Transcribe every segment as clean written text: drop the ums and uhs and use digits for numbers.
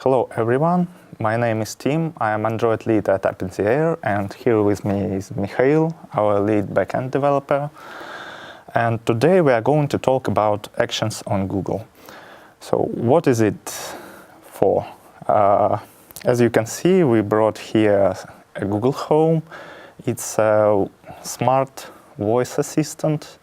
Hello everyone, my name is Tim, I am Android lead at Akhmetgareev, and here with me is Mikhail, our lead backend developer. And today we are going to talk about actions on Google. So what is it for? As you can see, we brought here a Google Home. It's a smart voice assistant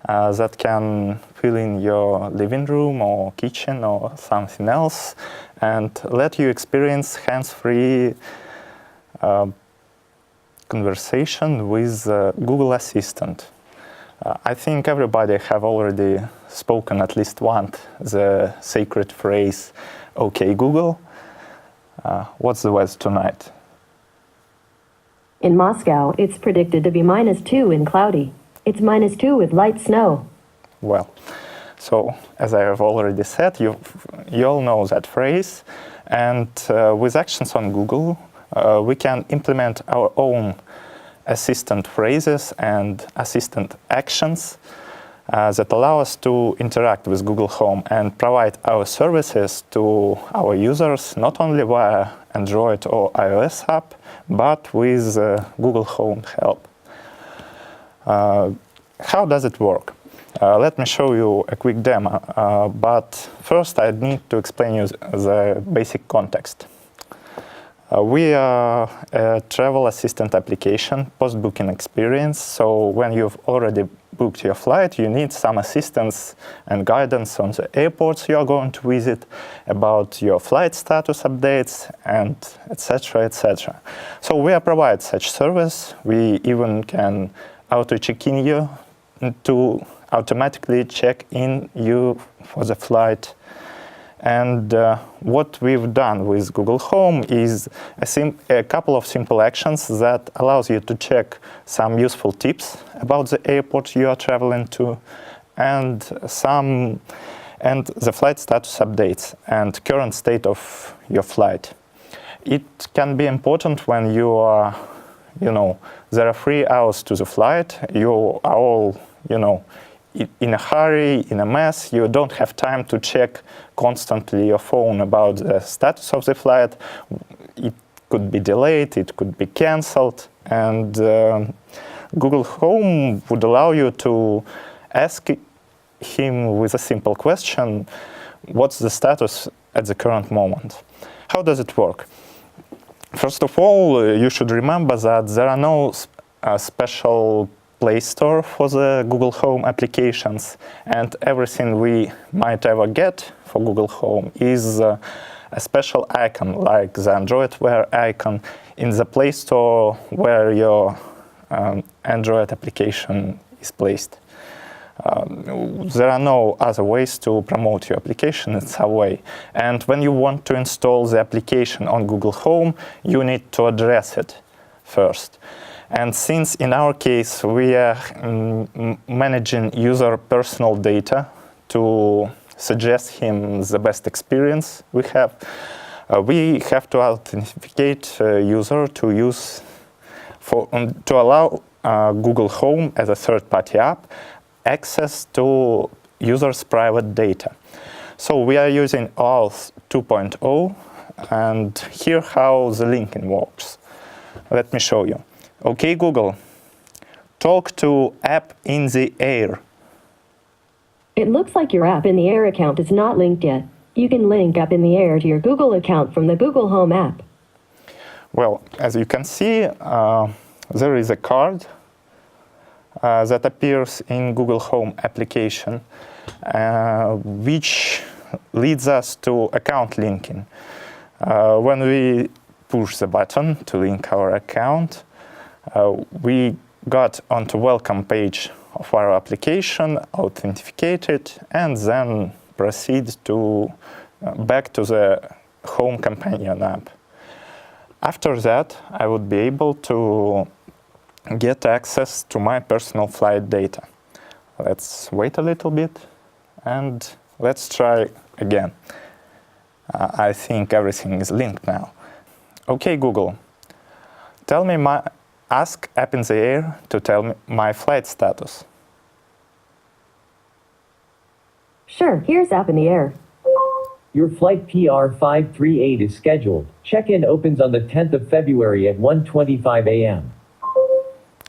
that can fill in your living room or kitchen or something else and let you experience hands-free conversation with Google Assistant. I think everybody have already spoken at least once the sacred phrase, "Okay, Google." What's the weather tonight? In Moscow, it's predicted to be -2 and cloudy. It's -2 with light snow. Well, so as I have already said, you all know that phrase. And with actions on Google, we can implement our own assistant phrases and assistant actions that allow us to interact with Google Home and provide our services to our users, not only via Android or iOS app, but with Google Home help. How does it work? Let me show you a quick demo, but first I need to explain you the basic context. We are a travel assistant application, post-booking experience, so when you've already booked your flight, you need some assistance and guidance on the airports you are going to visit, about your flight status updates, and etc., etc. So we provide such service. We even can auto-check-in you to automatically check in you for the flight. And what we've done with Google Home is a couple of simple actions that allows you to check some useful tips about the airport you are traveling to, and the flight status updates and current state of your flight. It can be important when you are, there are 3 hours to the flight. You are all, in a hurry, in a mess. You don't have time to check constantly your phone about the status of the flight. It could be delayed, it could be cancelled, and Google Home would allow you to ask him with a simple question, what's the status at the current moment? How does it work? First of all, you should remember that there are no special Play Store for the Google Home applications, and everything we might ever get for Google Home is a special icon, like the Android Wear icon in the Play Store where your Android application is placed. There are no other ways to promote your application in some way. And when you want to install the application on Google Home, you need to address it first. And since in our case we are managing user personal data to suggest him the best experience we have to authenticate user to allow Google Home as a third-party app access to users' private data. So we are using Auth 2.0, and here how the linking works. Let me show you. Okay, Google, talk to app in the air. It looks like your app in the air account is not linked yet. You can link app in the air to your Google account from the Google Home app. Well, as you can see, there is a card that appears in Google Home application, which leads us to account linking. When we push the button to link our account, we got onto welcome page of our application, authenticated, and then proceed to back to the Home Companion app. After that, I would be able to get access to my personal flight data. Let's wait a little bit and let's try again. I think everything is linked now. Okay, Google, ask App in the Air to tell me my flight status. Sure, here's App in the Air. Your flight PR538 is scheduled. Check-in opens on the 10th of February at 1:25 a.m.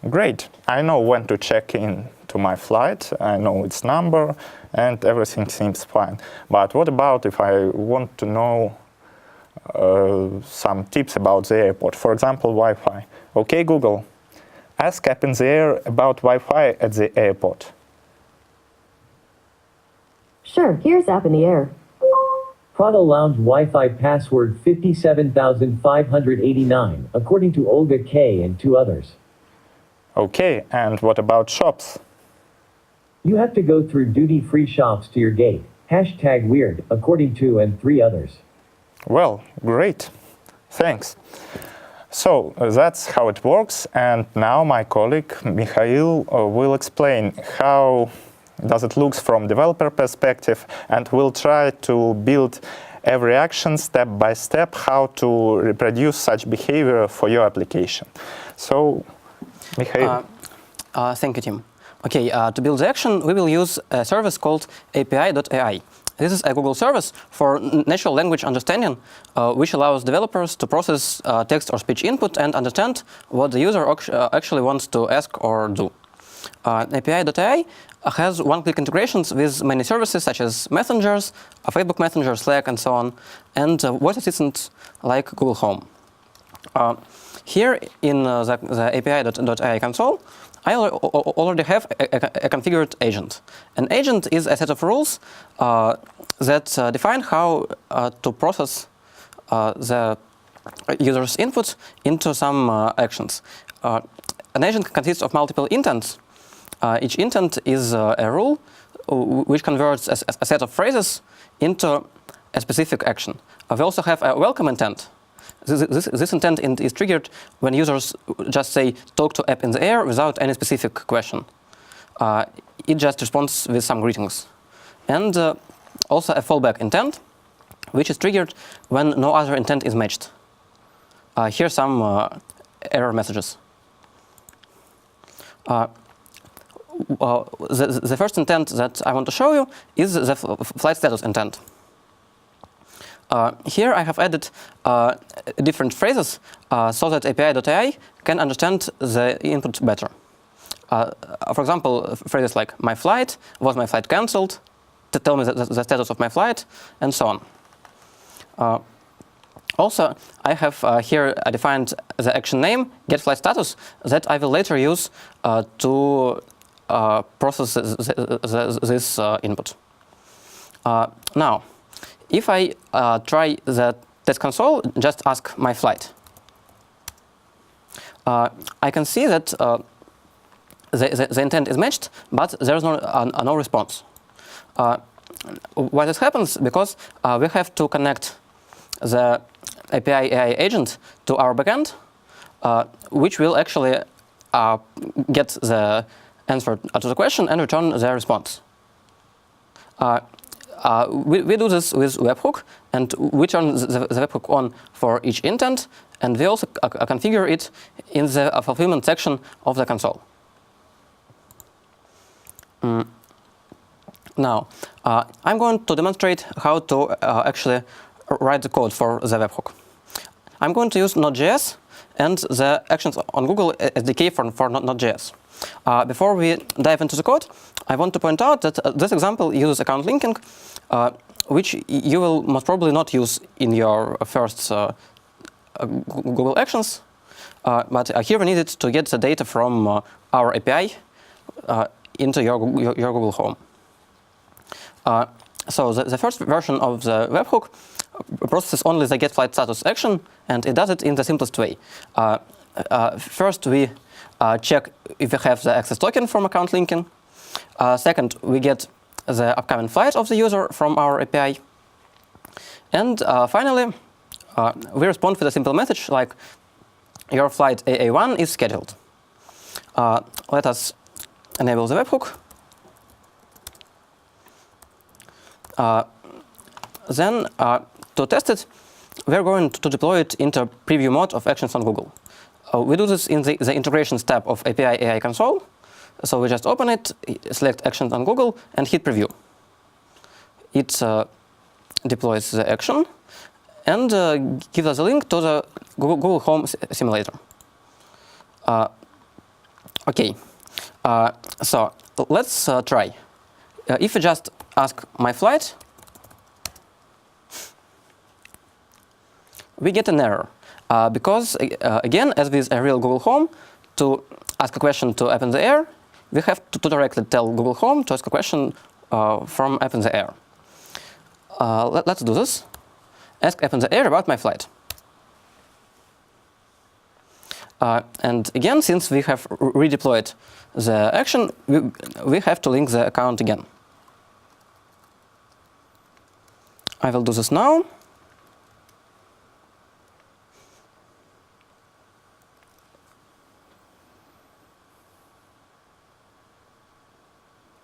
Great. I know when to check in to my flight. I know its number and everything seems fine. But what about if I want to know some tips about the airport? For example, Wi-Fi. Okay, Google, ask App in the Air about Wi-Fi at the airport. Sure, here's App in the Air. Prado Lounge Wi-Fi password 57,589, according to Olga K. and 2 others. Okay, and what about shops? You have to go through duty-free shops to your gate. Hashtag weird, according to and 3 others. Well, great. Thanks. So that's how it works, and now my colleague Mikhail will explain how does it look from developer perspective, and we'll try to build every action step by step, how to reproduce such behavior for your application. So, Mikhail. Thank you, Tim. Okay, to build the action, we will use a service called API.ai. This is a Google service for natural language understanding, which allows developers to process text or speech input and understand what the user actually wants to ask or do. API.ai has one-click integrations with many services such as messengers, Facebook Messenger, Slack, and so on, and voice assistants like Google Home. Here in the API.ai console, I already have a configured agent. An agent is a set of rules that define how to process the user's input into some actions. An agent consists of multiple intents. Each intent is a rule which converts a set of phrases into a specific action. We also have a welcome intent. This intent is triggered when users just say talk to app in the air without any specific question. It just responds with some greetings. And also a fallback intent, which is triggered when no other intent is matched. Here are some error messages. The first intent that I want to show you is the flight status intent. Here I have added different phrases so that API.ai can understand the input better. For example, phrases like my flight, was my flight cancelled, to tell me the status of my flight, and so on. Also, I have here defined the action name, get flight status, that I will later use to process this input. Now, if I try the test console, just ask my flight, I can see that the intent is matched, but there is no response. Why this happens? Because we have to connect the API AI agent to our backend, which will actually get the answer to the question and return the response. We do this with webhook, and we turn the webhook on for each intent, and we also configure it in the fulfillment section of the console. Now, I'm going to demonstrate how to actually write the code for the webhook. I'm going to use Node.js and the actions on Google SDK for Node.js. Before we dive into the code, I want to point out that this example uses account linking, which you will most probably not use in your first Google Actions. But here we need it to get the data from our API into your Google Home. So the first version of the webhook processes only the get flight status action, and it does it in the simplest way. First, we check if we have the access token from account linking. Second, we get the upcoming flight of the user from our API. And finally, we respond with a simple message like, your flight AA1 is scheduled. Let us enable the webhook. Then, to test it, we're going to deploy it into preview mode of actions on Google. We do this in the integrations tab of API AI console. So we just open it, select actions on Google, and hit preview. It deploys the action and gives us a link to the Google Home simulator. Okay, so let's try. If you just ask my flight, we get an error. Because, again, as with a real Google Home, to ask a question to app in the air, we have to directly tell Google Home to ask a question from app in the air. Let's do this. Ask app in the air about my flight. And again, since we have redeployed the action, we have to link the account again. I will do this now.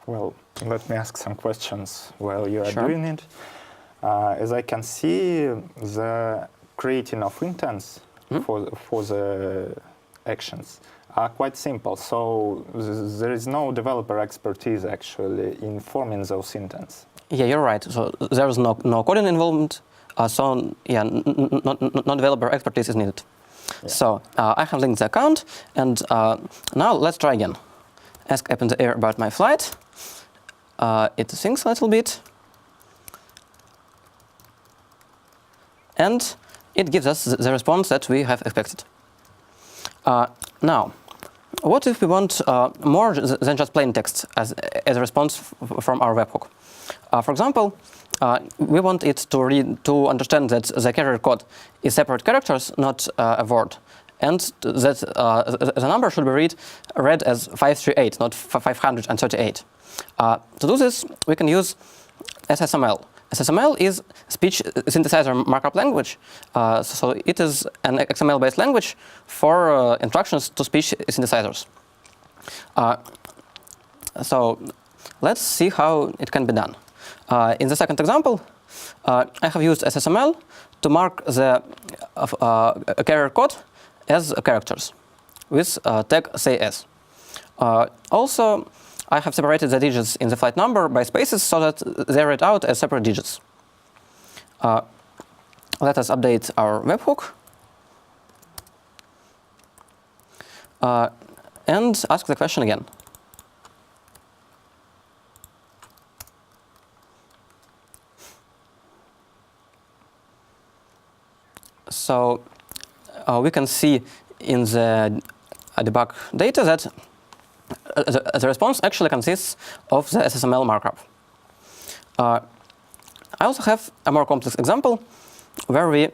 Well, let me ask some questions while you are Sure. doing it. As I can see, the creating of intents for the actions are quite simple. So there is no developer expertise actually in forming those intents. Yeah, you're right. So there is no coding involvement. So yeah, no developer expertise is needed. Yeah. So I have linked the account, and now let's try again. Ask app in the air about my flight. It thinks a little bit, and it gives us the response that we have expected. Now, what if we want more than just plain text as a response from our webhook? For example, we want it to understand that the carrier code is separate characters, not a word, and that the number should be read as 538, not 538. To do this, we can use SSML. SSML is speech synthesizer markup language, so it is an XML-based language for instructions to speech synthesizers. So let's see how it can be done. In the second example, I have used SSML to mark the carrier code as characters with tag sayS. Also, I have separated the digits in the flight number by spaces so that they read out as separate digits. Let us update our webhook and ask the question again. So we can see in the debug data that the response actually consists of the SSML markup. I also have a more complex example where we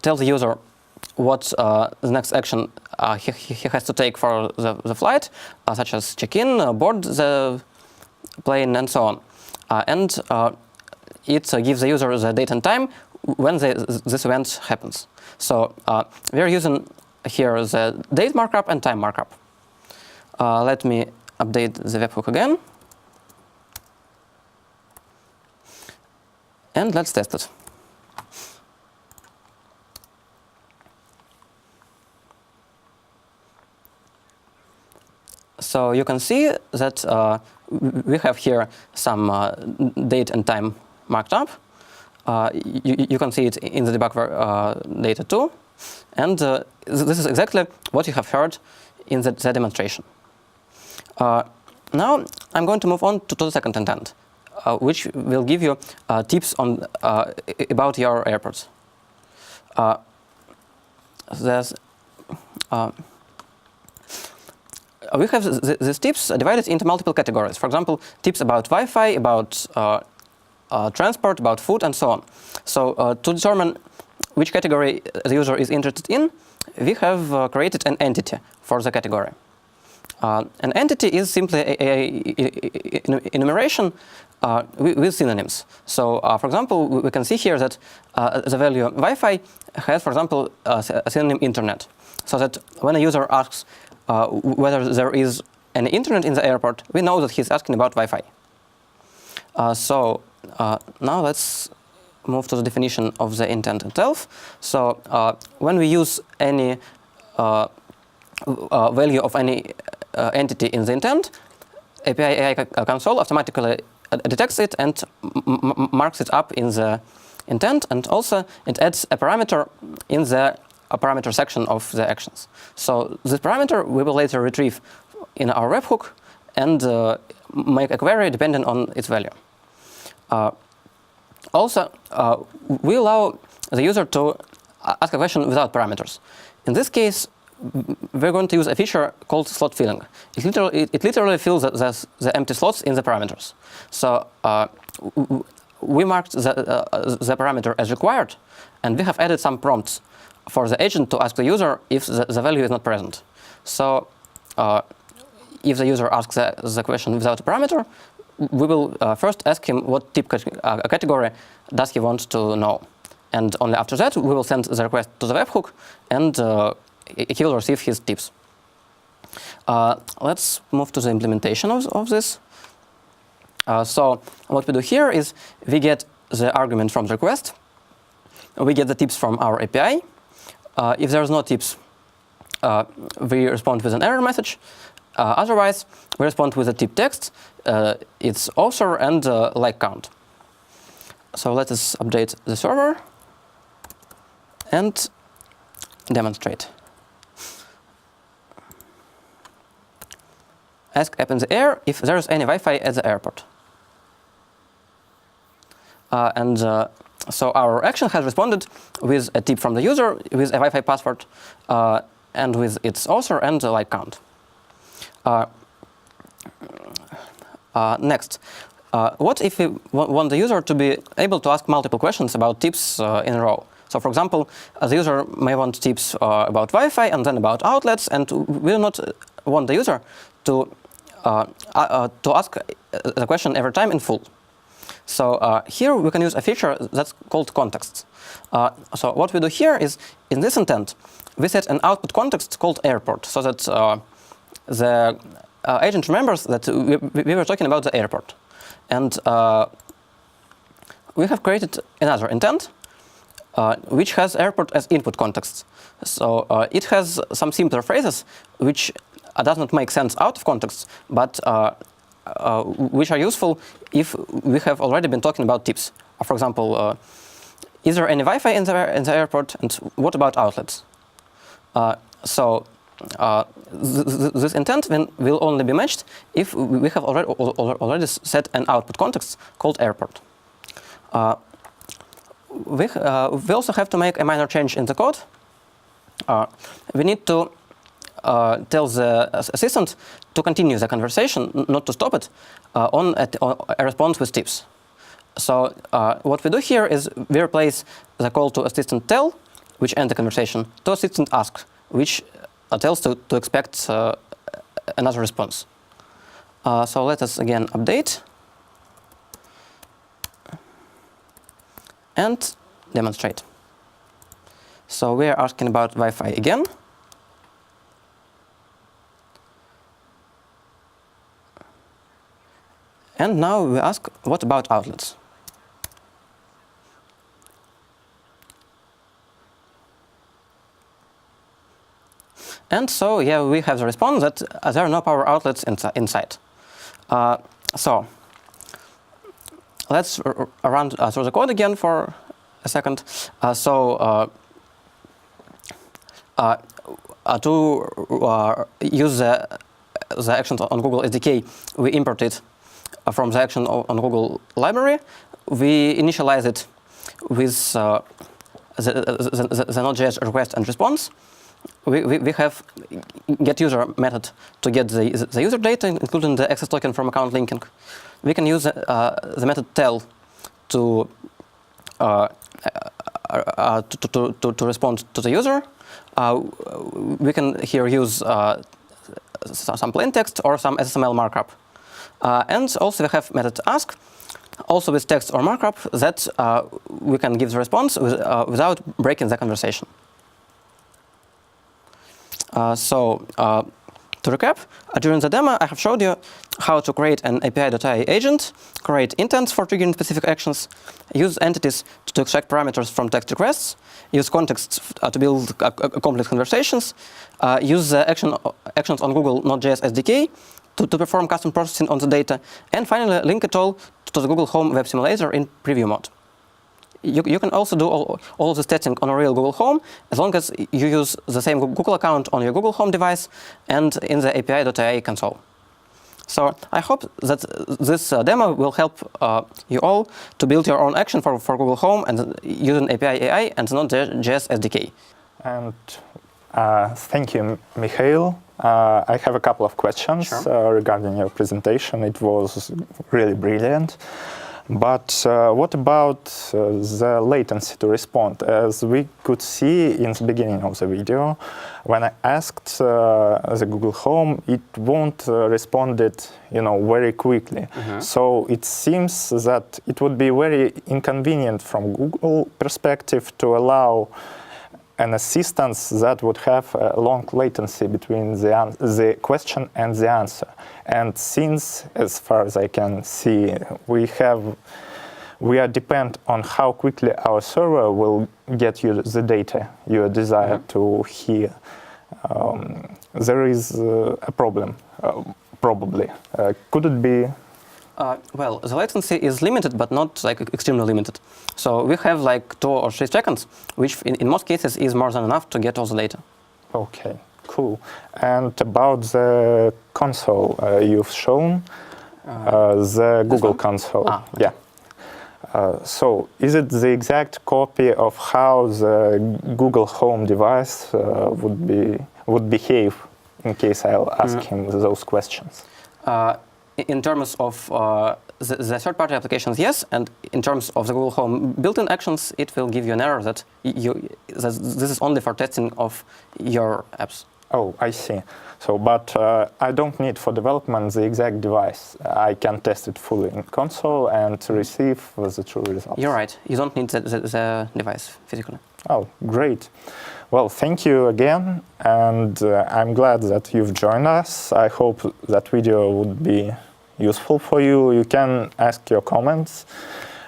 tell the user what the next action he has to take for the flight, such as check-in, board the plane, and so on. And it gives the user the date and time when this event happens. So we're using here the date markup and time markup. Let me update the webhook again. And let's test it. So you can see that we have here some date and time marked up. You can see it in the debug data too. And this is exactly what you have heard in the demonstration. Now I'm going to move on to the second intent, which will give you tips on about your airports. We have these tips divided into multiple categories. For example, tips about Wi-Fi, about transport, about food, and so on. So to determine which category the user is interested in, we have created an entity for the category. An entity is simply an enumeration with synonyms. So, for example, we can see here that the value Wi-Fi has, for example, a synonym internet. So that when a user asks whether there is any internet in the airport, we know that he's asking about Wi-Fi. So now let's move to the definition of the intent itself. So when we use any value of any entity in the intent, API AI console automatically detects it and marks it up in the intent, and also it adds a parameter in the parameter section of the actions. So this parameter we will later retrieve in our webhook and make a query depending on its value. Also, we allow the user to ask a question without parameters. In this case, we're going to use a feature called slot filling. It literally fills the empty slots in the parameters. So we marked the parameter as required, and we have added some prompts for the agent to ask the user if the value is not present. So if the user asks the question without a parameter, we will first ask him what type category does he want to know. And only after that, we will send the request to the webhook, and he will receive his tips. Let's move to the implementation of this. So what we do here is we get the argument from the request. We get the tips from our API. If there's no tips, we respond with an error message. Otherwise, we respond with a tip text, its author, and like count. So let us update the server and demonstrate. Ask app in the air if there is any Wi-Fi at the airport. So our action has responded with a tip from the user, with a Wi-Fi password, and with its author and like count. Next, what if we want the user to be able to ask multiple questions about tips in a row? So, for example, the user may want tips about Wi-Fi and then about outlets, and we do not want the user to ask the question every time in full. So here we can use a feature that's called contexts. So what we do here is, in this intent, we set an output context called airport, so that the agent remembers that we were talking about the airport. And we have created another intent, which has airport as input context. So it has some simpler phrases which does not make sense out of context, but which are useful if we have already been talking about tips. For example, is there any Wi-Fi in the airport, and what about outlets? This intent then will only be matched if we have already set an output context called airport. We also have to make a minor change in the code. We need to tell the assistant to continue the conversation, not to stop it, on a response with tips. So what we do here is we replace the call to assistant tell, which ends the conversation, to assistant ask, which tells to expect another response. So let us again update and demonstrate. So we are asking about Wi-Fi again. And now we ask, what about outlets? And so, yeah, we have the response that there are no power outlets inside. So let's run through the code again for a second. To use the actions on Google SDK, we import it from the action on Google library. We initialize it with the Node.js request and response. We have getUser method to get the user data, including the access token from account linking. We can use the method tell to respond to the user. We can here use some plain text or some SSML markup. And also we have method ask, also with text or markup, that we can give the response without breaking the conversation. To recap, during the demo I have showed you how to create an API.ai agent, create intents for triggering specific actions, use entities to extract parameters from text requests, use contexts to build complex conversations, use the actions on Google Node.js SDK to perform custom processing on the data, and finally link it all to the Google Home web simulator in preview mode. You can also do all of this testing on a real Google Home as long as you use the same Google account on your Google Home device and in the API.ai console. So I hope that this demo will help you all to build your own action for Google Home and using API AI and Node.js SDK. And thank you, Mikhail. I have a couple of questions regarding your presentation. It was really brilliant. But what about the latency to respond? As we could see in the beginning of the video, when I asked the Google Home, it won't respond it, very quickly. So it seems that it would be very inconvenient from Google perspective to allow an assistance that would have a long latency between the question and the answer. And since, as far as I can see, we are dependent on how quickly our server will get you the data you desire to hear, there is a problem, probably. Could it be? Well, the latency is limited, but not extremely limited. So we have 2 or 3 seconds, which in most cases is more than enough to get all the data. Okay, cool. And about the console you've shown, the Google console. Okay. Yeah. So is it the exact copy of how the Google Home device would behave in case I'll ask him those questions? In terms of the third-party applications, yes, and in terms of the Google Home built-in actions, it will give you an error that this is only for testing of your apps. Oh, I see. So, but I don't need for development the exact device. I can test it fully in console and receive the true results. You're right. You don't need the device physically. Oh, great. Well, thank you again, and I'm glad that you've joined us. I hope that video would be useful for you. You can ask your comments,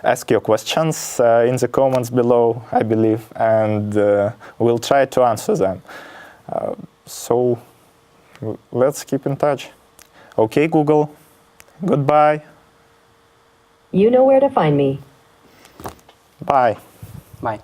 ask your questions in the comments below, I believe, and we'll try to answer them. So let's keep in touch. Okay, Google, goodbye. You know where to find me. Bye. Bye.